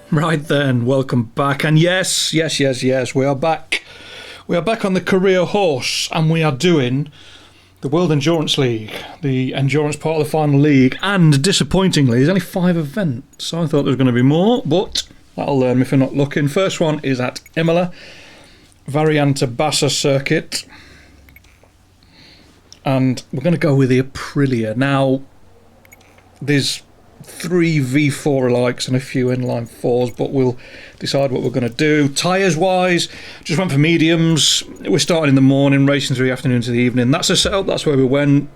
Right then, welcome back. And yes, we are back. We are back on the career horse, and we are doing the World Endurance League, the endurance part of the final league. And disappointingly, there's only 5 events. So I thought there was going to be more, but that'll learn me if you're not looking. First one is at Imola, Variante Bassa circuit. And we're going to go with the Aprilia. Now, there's 3 V4 likes and a few inline 4s, but we'll decide what we're going to do. Tyres wise, just went for mediums. We're starting in the morning, racing through the afternoon to the evening. That's a setup, that's where we went.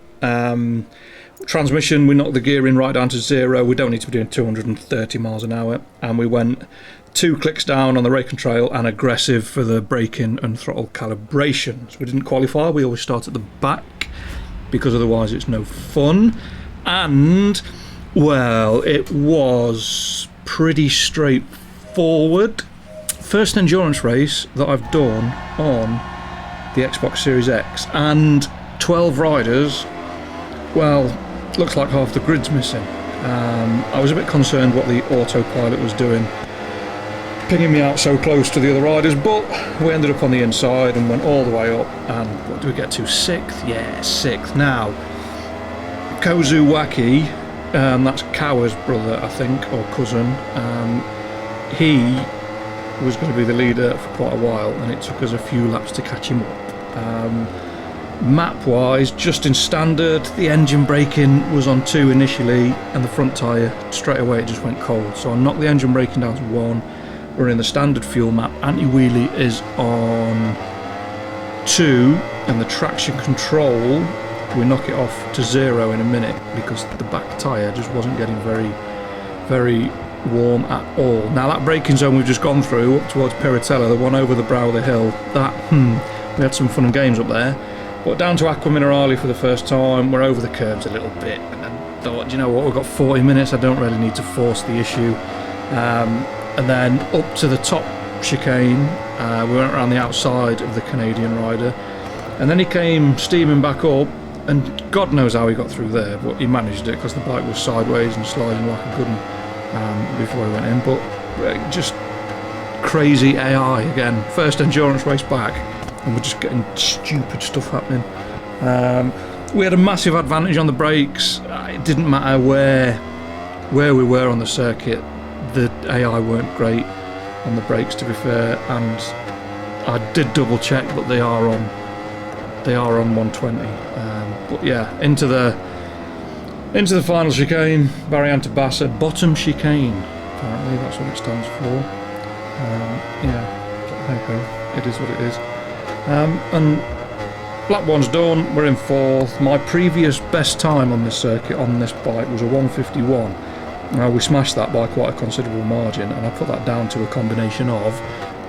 Transmission, we knocked the gear in right down to 0. We don't need to be doing 230 miles an hour. And we went 2 clicks down on the rake and trail and aggressive for the braking and throttle calibrations. We didn't qualify, we always start at the back because otherwise it's no fun. And well, it was pretty straightforward. First endurance race that I've done on the Xbox Series X, and 12 riders. Well, looks like half the grid's missing. I was a bit concerned what the autopilot was doing, pinging me out so close to the other riders, but we ended up on the inside and went all the way up. And what do we get to? 6th? Yeah, 6th. Now, Kozu Waki, that's Kawa's brother, I think, or cousin. He was going to be the leader for quite a while, and it took us a few laps to catch him up. Map-wise, just in standard, the engine braking was on 2 initially, and the front tyre, straight away it just went cold. So I knocked the engine braking down to 1. We're in the standard fuel map. Anti-wheelie is on 2, and the traction control, we knock it off to 0 in a minute because the back tyre just wasn't getting very warm at all. Now that braking zone we've just gone through up towards Piratella, the one over the brow of the hill, that we had some fun and games up there. But down to Acqua Minerale for the first time, we're over the curbs a little bit, and I thought, you know what, we've got 40 minutes, I don't really need to force the issue. And then up to the top chicane, we went around the outside of the Canadian rider, and then he came steaming back up. And God knows how he got through there, but he managed it because the bike was sideways and sliding like a good one before he went in. But just crazy AI again. First endurance race back, and we're just getting stupid stuff happening. We had a massive advantage on the brakes. It didn't matter where we were on the circuit. The AI weren't great on the brakes, to be fair, and I did double check, but they are on 120. But yeah, into the final chicane, Variante Bassa, bottom chicane. Apparently that's what it stands for. Yeah, it is what it is. And lap 1's done. We're in 4th. My previous best time on this circuit on this bike was a 151. Now we smashed that by quite a considerable margin, and I put that down to a combination of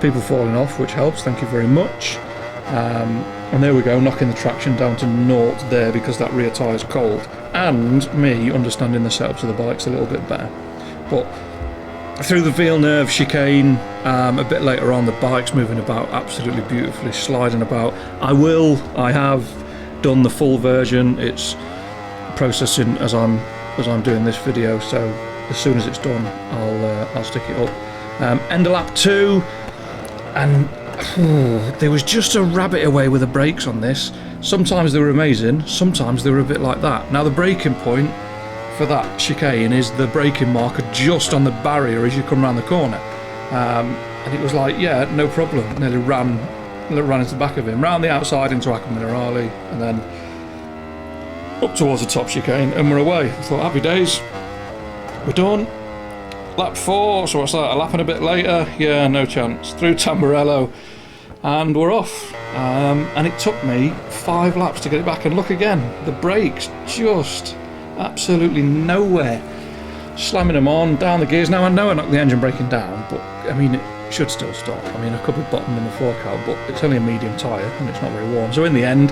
people falling off, which helps. Thank you very much. And there we go, knocking the traction down to 0 there because that rear tyre's cold, and me understanding the setups of the bikes a little bit better. But through the Villeneuve chicane, a bit later on, the bike's moving about absolutely beautifully, sliding about. I have done the full version. It's processing as I'm doing this video, so as soon as it's done, I'll stick it up. End of lap 2, and there was just a rabbit away with the brakes on this. Sometimes they were amazing, sometimes they were a bit like that. Now the braking point for that chicane is the braking marker just on the barrier as you come around the corner. And it was like, yeah, no problem. Nearly ran into the back of him, round the outside into Acqua Minerale, and then up towards the top chicane, and we're away. I thought, happy days, we're done. Lap 4, so what's that, a lap and a bit later? Yeah, no chance. Through Tamburello, and we're off. And it took me 5 laps to get it back, and look again, the brakes just absolutely nowhere. Slamming them on, down the gears. Now I know I knocked the engine braking down, but I mean, it should still stop. I mean, I could be bottoming the fork out, but it's only a medium tyre, and it's not very warm. So in the end,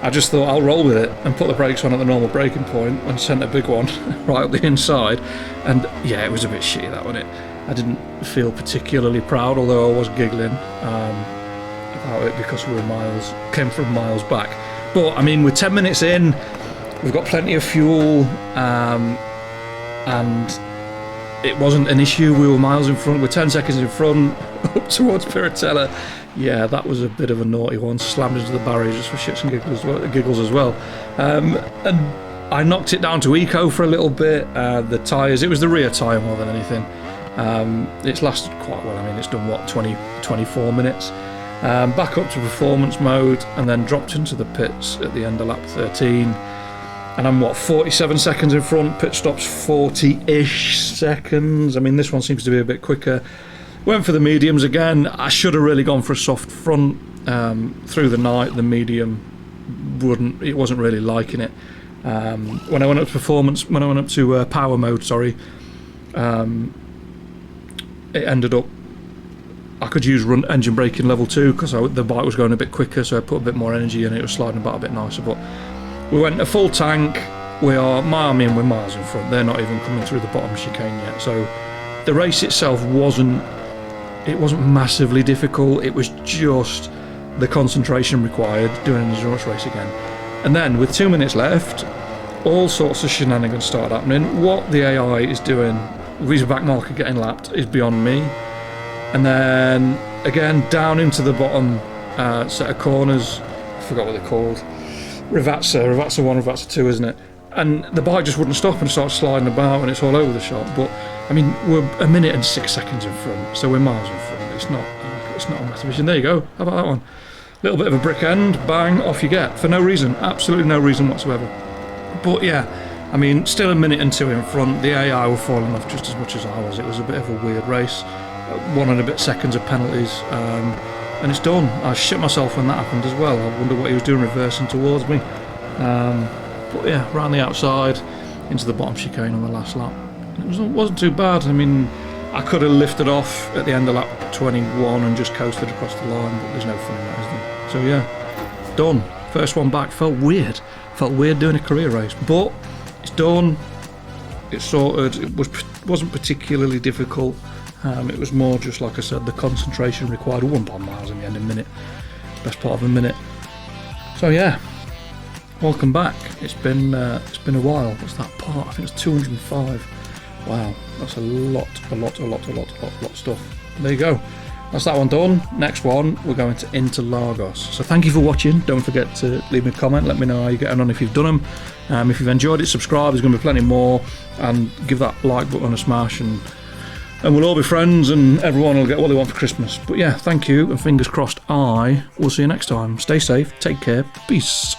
I just thought I'll roll with it and put the brakes on at the normal braking point and sent a big one right up the inside. And yeah, it was a bit shitty, that, wasn't it? I didn't feel particularly proud, although I was giggling about it because we came from miles back. But I mean, we're 10 minutes in, we've got plenty of fuel, and it wasn't an issue. We were miles in front. We're 10 seconds in front up towards Piratella. Yeah, that was a bit of a naughty one. Slammed into the barrier just for shits and giggles as well. And I knocked it down to eco for a little bit. The tyres, it was the rear tyre more than anything. It's lasted quite well. I mean, it's done what, 24 minutes. Back up to performance mode and then dropped into the pits at the end of lap 13. And I'm, what, 47 seconds in front, pit stops 40-ish seconds. I mean, this one seems to be a bit quicker. Went for the mediums again. I should have really gone for a soft front. Through the night, the medium wasn't really liking it. When I went up to power mode, sorry, it ended up, I could use engine braking level 2 because the bike was going a bit quicker, so I put a bit more energy in it. It was sliding about a bit nicer, but we went a full tank. We're miles in front. They're not even coming through the bottom chicane yet. So the race itself wasn't massively difficult. It was just the concentration required doing an endurance race again. And then with 2 minutes left, all sorts of shenanigans started happening. What the AI is doing, with his back marker getting lapped, is beyond me. And then again down into the bottom set of corners. I forgot what they're called. Ravazza 1, Ravazza 2, isn't it? And the bike just wouldn't stop and started sliding about, and it's all over the shop. But I mean, we're a minute and 6 seconds in front, so we're miles in front. It's not a massive issue. There you go. How about that one? Little bit of a brick end, bang, off you get for no reason, absolutely no reason whatsoever. But yeah, I mean, still a minute and 2 in front. The AI were falling off just as much as I was. It was a bit of a weird race. 1 and a bit seconds of penalties. And it's done. I shit myself when that happened as well. I wonder what he was doing reversing towards me. But yeah, round the outside into the bottom chicane on the last lap. It wasn't too bad. I mean, I could have lifted off at the end of lap 21 and just coasted across the line, but there's no fun in that, is there? So yeah, done. First one back. Felt weird doing a career race, but it's done. It's sorted. It wasn't particularly difficult. It was more just, like I said, the concentration required. 1 miles in the end, a minute, best part of a minute. So yeah, welcome back. It's been a while. What's that part? I think it's 205. Wow, that's a lot of stuff. There you go. That's that one done. Next one, we're going to Interlagos. So thank you for watching. Don't forget to leave me a comment. Let me know how you're getting on if you've done them. If you've enjoyed it, subscribe. There's going to be plenty more. And give that like button a smash. And we'll all be friends and everyone will get what they want for Christmas. But yeah, thank you. And fingers crossed I will see you next time. Stay safe. Take care. Peace.